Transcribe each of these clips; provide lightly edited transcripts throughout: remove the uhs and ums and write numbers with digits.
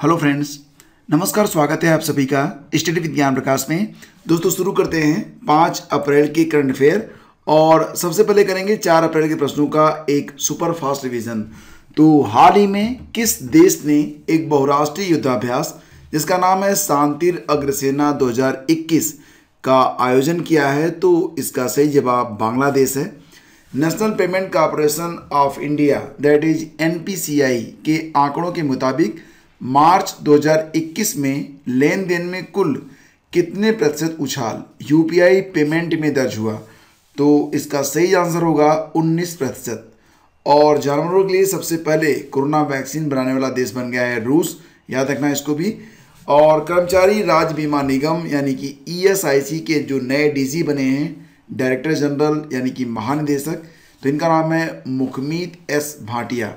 Hello friends, नमस्कार। स्वागत है आप सभी का स्टडी विज्ञान प्रकाश में। दोस्तों शुरू करते हैं 5 अप्रैल की करंट अफेयर और सबसे पहले करेंगे 4 अप्रैल के प्रश्नों का एक सुपर फास्ट रिवीजन। तो हाल ही में किस देश ने एक बहुराष्ट्रीय युद्धाभ्यास जिसका नाम है शांतिर अग्रसेना 2021 का आयोजन किया है? तो इसका सही जवाब बांग्लादेश है। National payment corporation of India that is NPCI के आंकड़ों के मुताबिक मार्च 2021 में लेन देन में कुल कितने प्रतिशत उछाल यूपीआई पेमेंट में दर्ज हुआ? तो इसका सही आंसर होगा 19%। और जानवरों के लिए सबसे पहले कोरोना वैक्सीन बनाने वाला देश बन गया है रूस, याद रखना इसको भी। और कर्मचारी राज्य बीमा निगम यानी कि ईएसआईसी के जो नए डीजी बने हैं, डायरेक्टर जनरल यानी कि महानिदेशक, तो इनका नाम है मुखमीत एस भाटिया।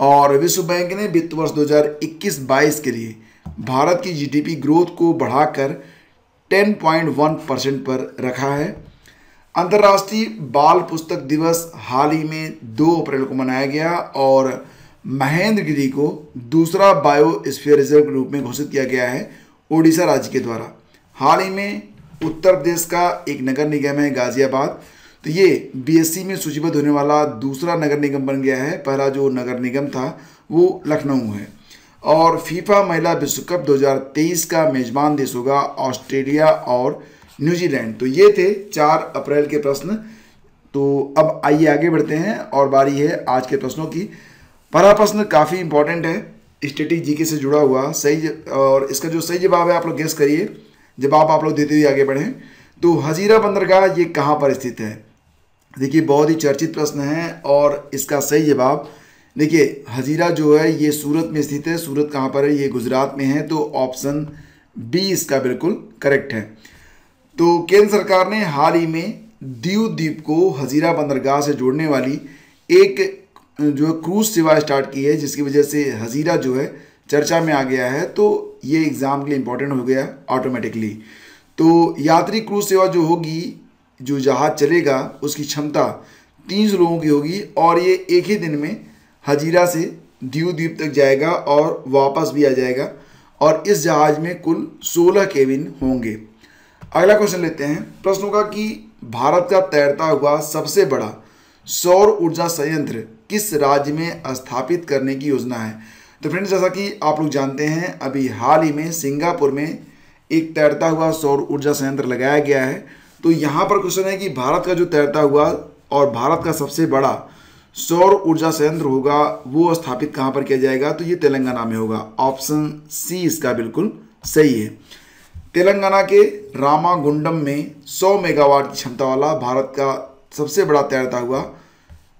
और विश्व बैंक ने वित्त वर्ष 2021-22 के लिए भारत की जीडीपी ग्रोथ को बढ़ाकर 10.1% पर रखा है। अंतर्राष्ट्रीय बाल पुस्तक दिवस हाल ही में 2 अप्रैल को मनाया गया और महेंद्र गिरी को दूसरा बायोस्फीयर रिजर्व के रूप में घोषित किया गया है ओडिशा राज्य के द्वारा। हाल ही में उत्तर प्रदेश का एक नगर निगम है गाजियाबाद, तो ये बीएससी में सूचीबद्ध होने वाला दूसरा नगर निगम बन गया है। पहला जो नगर निगम था वो लखनऊ है। और फीफा महिला विश्व कप 2023 का मेजबान देश होगा ऑस्ट्रेलिया और न्यूजीलैंड। तो ये थे 4 अप्रैल के प्रश्न। तो अब आइए आगे बढ़ते हैं और बारी है आज के प्रश्नों की। पहला प्रश्न काफ़ी इंपॉर्टेंट है, स्टैटिक जीके से जुड़ा हुआ सही, और इसका जो सही जवाब है आप लोग गेस करिए जवाब आप लोग देते हुए आगे बढ़ें। तो हजीरा बंदरगाह ये कहाँ पर स्थित है? देखिए बहुत ही चर्चित प्रश्न है और इसका सही जवाब देखिए हजीरा जो है ये सूरत में स्थित है। सूरत कहाँ पर है? ये गुजरात में है। तो ऑप्शन बी इसका बिल्कुल करेक्ट है। तो केंद्र सरकार ने हाल ही में दीव द्वीप को हजीरा बंदरगाह से जोड़ने वाली एक जो क्रूज सेवा स्टार्ट की है, जिसकी वजह से हजीरा जो है चर्चा में आ गया है। तो ये एग्जाम के लिए इंपॉर्टेंट हो गया ऑटोमेटिकली। तो यात्री क्रूज सेवा जो होगी, जो जहाज चलेगा उसकी क्षमता 300 लोगों की होगी और ये एक ही दिन में हजीरा से दीव द्वीप तक जाएगा और वापस भी आ जाएगा। और इस जहाज में कुल 16 केबिन होंगे। अगला क्वेश्चन लेते हैं प्रश्नों का कि भारत का तैरता हुआ सबसे बड़ा सौर ऊर्जा संयंत्र किस राज्य में स्थापित करने की योजना है? तो फ्रेंड्स, जैसा कि आप लोग जानते हैं अभी हाल ही में सिंगापुर में एक तैरता हुआ सौर ऊर्जा संयंत्र लगाया गया है। तो यहाँ पर क्वेश्चन है कि भारत का जो तैरता हुआ और भारत का सबसे बड़ा सौर ऊर्जा संयंत्र होगा वो स्थापित कहाँ पर किया जाएगा? तो ये तेलंगाना में होगा। ऑप्शन सी इसका बिल्कुल सही है। तेलंगाना के रामागुंडम में 100 मेगावाट की क्षमता वाला भारत का सबसे बड़ा तैरता हुआ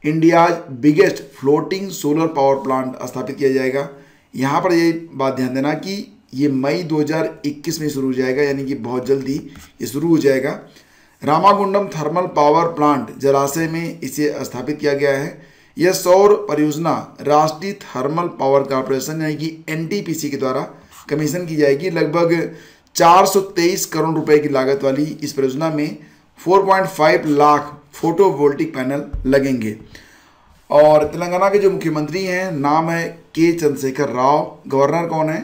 India's biggest floating solar power plant स्थापित किया जाएगा। यहाँ पर ये बात ध्यान देना कि ये मई 2021 में शुरू हो जाएगा, यानी कि बहुत जल्दी ये शुरू हो जाएगा। रामागुंडम थर्मल पावर प्लांट जलाशय में इसे स्थापित किया गया है। यह सौर परियोजना राष्ट्रीय थर्मल पावर कॉरपोरेशन यानी कि एनटीपीसी के द्वारा कमीशन की जाएगी। लगभग 423 करोड़ रुपए की लागत वाली इस परियोजना में 4.5 लाख फोटोवोल्टिक पैनल लगेंगे। और तेलंगाना के जो मुख्यमंत्री हैं नाम है के चंद्रशेखर राव। गवर्नर कौन है?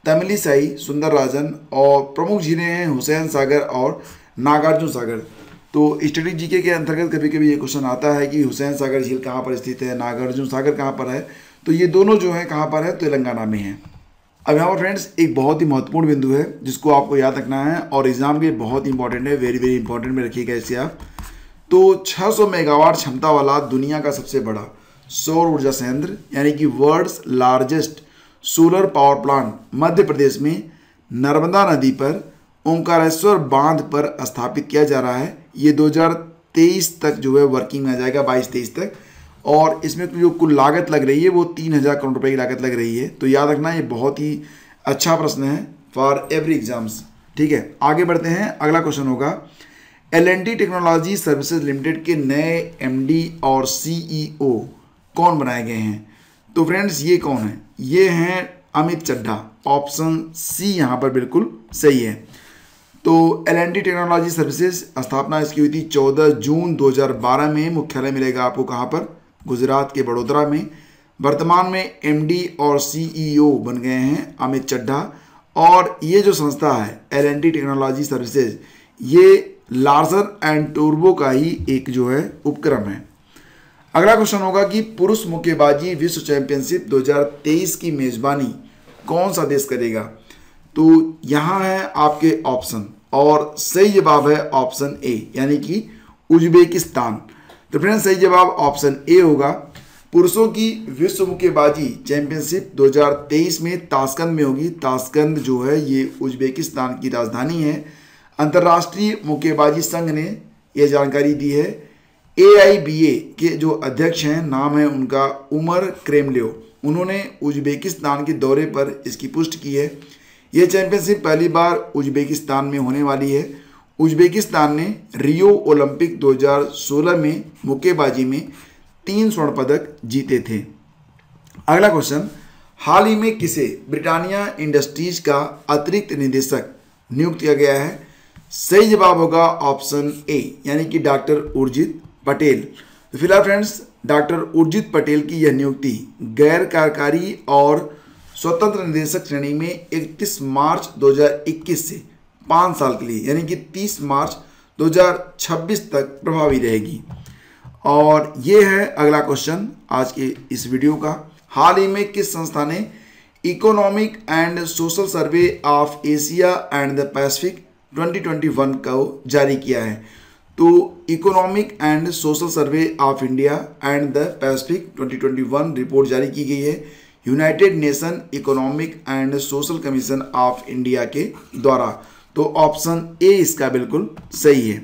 तमिलिसाई सुंदरराजन। और प्रमुख झीलें हैं हुसैन सागर और नागार्जुन सागर। तो स्टैटिक जीके के अंतर्गत कभी कभी ये क्वेश्चन आता है कि हुसैन सागर झील कहाँ पर स्थित है, नागार्जुन सागर कहाँ पर है? तो ये दोनों जो है कहाँ पर है? तेलंगाना में है। अब यहाँ पर फ्रेंड्स एक बहुत ही महत्वपूर्ण बिंदु है जिसको आपको याद रखना है और एग्जाम के लिए बहुत इंपॉर्टेंट है, वेरी वेरी इंपॉर्टेंट में रखिएगा इसे आप। तो 600 मेगावाट क्षमता वाला दुनिया का सबसे बड़ा सौर ऊर्जा संयंत्र यानी कि world's largest solar power plant Madhya Pradesh में नर्मदा नदी पर ओंकारेश्वर बांध पर स्थापित किया जा रहा है। ये 2023 तक जो है वर्किंग में आ जाएगा, 22-23 तक। और इसमें जो कुल लागत लग रही है वो 3000 करोड़ रुपए की लागत लग रही है। तो याद रखना ये बहुत ही अच्छा प्रश्न है फॉर एवरी एग्जाम्स। ठीक है, आगे बढ़ते हैं। अगला क्वेश्चन होगा L&T टेक्नोलॉजी सर्विसेज लिमिटेड के नए एमडी और सीईओ कौन बनाए गए हैं? तो फ्रेंड्स ये कौन है? ये हैं अमित चड्ढा। ऑप्शन सी यहाँ पर बिल्कुल सही है। तो L&T टेक्नोलॉजी सर्विसेज स्थापना इसकी हुई थी 14 जून 2012 में। मुख्यालय मिलेगा आपको कहाँ पर? गुजरात के बड़ोदरा में। वर्तमान में एमडी और सीईओ बन गए हैं अमित चड्ढा। और ये जो संस्था है L&T टेक्नोलॉजी सर्विसेज, ये लार्सन एंड टूर्बो का ही एक जो है उपक्रम है। अगला क्वेश्चन होगा कि पुरुष मुक्केबाजी विश्व चैंपियनशिप 2023 की मेजबानी कौन सा देश करेगा। तो यहाँ है आपके ऑप्शन और सही जवाब है ऑप्शन ए यानी कि उज्बेकिस्तान। तो फ्रेंड्स सही जवाब ऑप्शन ए होगा। पुरुषों की विश्व मुक्केबाजी चैंपियनशिप 2023 में ताशकंद में होगी। ताशकंद जो है ये उज्बेकिस्तान की राजधानी है। अंतर्राष्ट्रीय मुक्केबाजी संघ ने यह जानकारी दी है। AIBA के जो अध्यक्ष हैं, नाम है उनका उमर क्रेमल्योव, उन्होंने उज्बेकिस्तान के दौरे पर इसकी पुष्टि की है। यह चैंपियनशिप पहली बार उज्बेकिस्तान में होने वाली है। उज्बेकिस्तान ने रियो ओलंपिक 2016 में मुक्केबाजी में 3 स्वर्ण पदक जीते थे। अगला क्वेश्चन, हाल ही में किसे ब्रिटानिया इंडस्ट्रीज का अतिरिक्त निदेशक नियुक्त किया गया है। सही जवाब होगा ऑप्शन ए यानी कि डॉक्टर उर्जित पटेल। तो फिलहाल फ्रेंड्स डॉक्टर उर्जित पटेल की यह नियुक्ति गैर कार्यकारी और स्वतंत्र निदेशक श्रेणी में 31 मार्च 2021 से 5 साल के लिए यानी कि 30 मार्च 2026 तक प्रभावी रहेगी। और ये है अगला क्वेश्चन आज के इस वीडियो का। हाल ही में किस संस्था ने economic and social survey of Asia and the Pacific 2021 को जारी किया है। तो economic and social survey of India and the Pacific 2021 report जारी की गई है United nation economic and social commission of India के द्वारा। तो ऑप्शन ए इसका बिल्कुल सही है।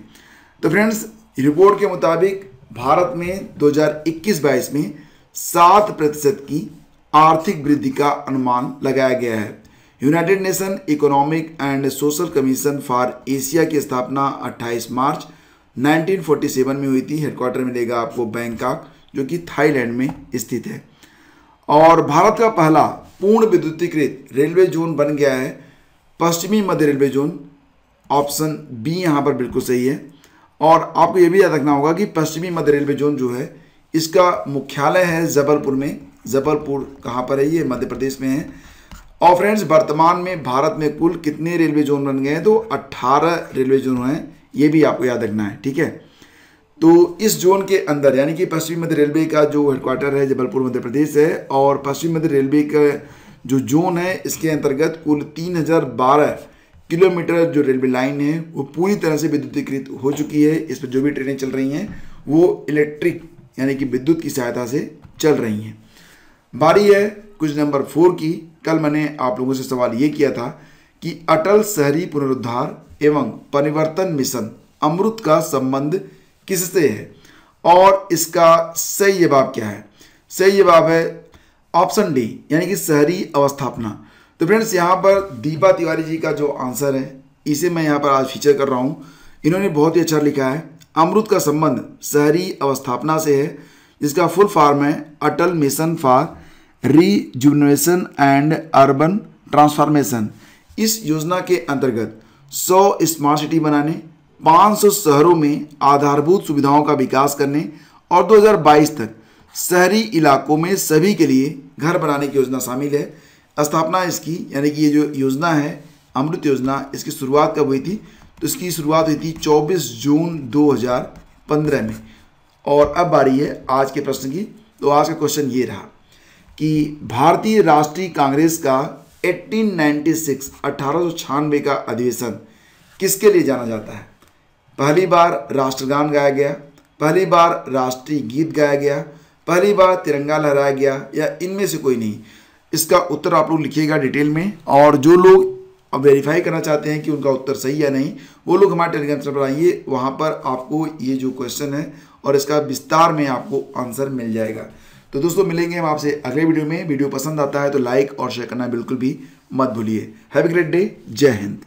तो फ्रेंड्स रिपोर्ट के मुताबिक भारत में 2021-22 में 7% की आर्थिक वृद्धि का अनुमान लगाया गया है। United nation economic and social commission for Asia की स्थापना 28 मार्च 1947 में हुई थी। हेडक्वार्टर मिलेगा आपको बैंकॉक जो कि थाईलैंड में स्थित है। और भारत का पहला पूर्ण विद्युतीकृत रेलवे जोन बन गया है पश्चिमी मध्य रेलवे जोन। ऑप्शन बी यहाँ पर बिल्कुल सही है। और आपको ये भी याद रखना होगा कि पश्चिमी मध्य रेलवे जोन जो है इसका मुख्यालय है जबलपुर में। जबलपुर कहाँ पर है, ये मध्य प्रदेश में है। और फ्रेंड्स वर्तमान में भारत में कुल कितने रेलवे जोन बन गए हैं, तो 18 रेलवे जोन हैं, ये भी आपको याद रखना है, ठीक है। तो इस जोन के अंदर यानी कि पश्चिमी मध्य रेलवे का जो हेडक्वार्टर है जबलपुर मध्य प्रदेश है और पश्चिमी मध्य रेलवे का जो जोन है इसके अंतर्गत कुल 3012 किलोमीटर जो रेलवे लाइन है वो पूरी तरह से विद्युतीकृत हो चुकी है। इस पर जो भी ट्रेनें चल रही हैं वो इलेक्ट्रिक यानी कि विद्युत की सहायता से चल रही हैं। बारी है कुछ नंबर 4 की। कल मैंने आप लोगों से सवाल ये किया था कि अटल शहरी पुनरुद्धार एवं परिवर्तन मिशन अमृत का संबंध किससे है और इसका सही जवाब क्या है। सही जवाब है ऑप्शन डी यानी कि शहरी अवस्थापना। तो फ्रेंड्स यहाँ पर दीपा तिवारी जी का जो आंसर है इसे मैं यहाँ पर आज फीचर कर रहा हूँ। इन्होंने बहुत ही अच्छा लिखा है, अमृत का संबंध शहरी अवस्थापना से है, जिसका फुल फॉर्म है Atal mission for rejuvenation and urban transformation. इस योजना के अंतर्गत 100 स्मार्ट सिटी बनाने, 500 शहरों में आधारभूत सुविधाओं का विकास करने और 2022 तक शहरी इलाकों में सभी के लिए घर बनाने की योजना शामिल है। स्थापना इसकी यानी कि ये जो योजना है अमृत योजना, इसकी शुरुआत कब हुई थी, तो इसकी शुरुआत हुई थी 24 जून 2015 में। और अब बारी है आज के प्रश्न की। तो आज का क्वेश्चन ये रहा कि भारतीय राष्ट्रीय कांग्रेस का 1896 का अधिवेशन किसके लिए जाना जाता है। पहली बार राष्ट्रगान गाया गया, पहली बार राष्ट्रीय गीत गाया गया, पहली बार तिरंगा लहराया गया या इनमें से कोई नहीं। इसका उत्तर आप लोग लिखिएगा डिटेल में। और जो लोग अब वेरीफाई करना चाहते हैं कि उनका उत्तर सही या नहीं, वो लोग हमारे टेलीग्राम चैनल पर आइए, वहाँ पर आपको ये जो क्वेश्चन है और इसका विस्तार में आपको आंसर मिल जाएगा। तो दोस्तों मिलेंगे हम आपसे अगले वीडियो में। वीडियो पसंद आता है तो लाइक और शेयर करना बिल्कुल भी मत भूलिए। Have a great day. जय हिंद।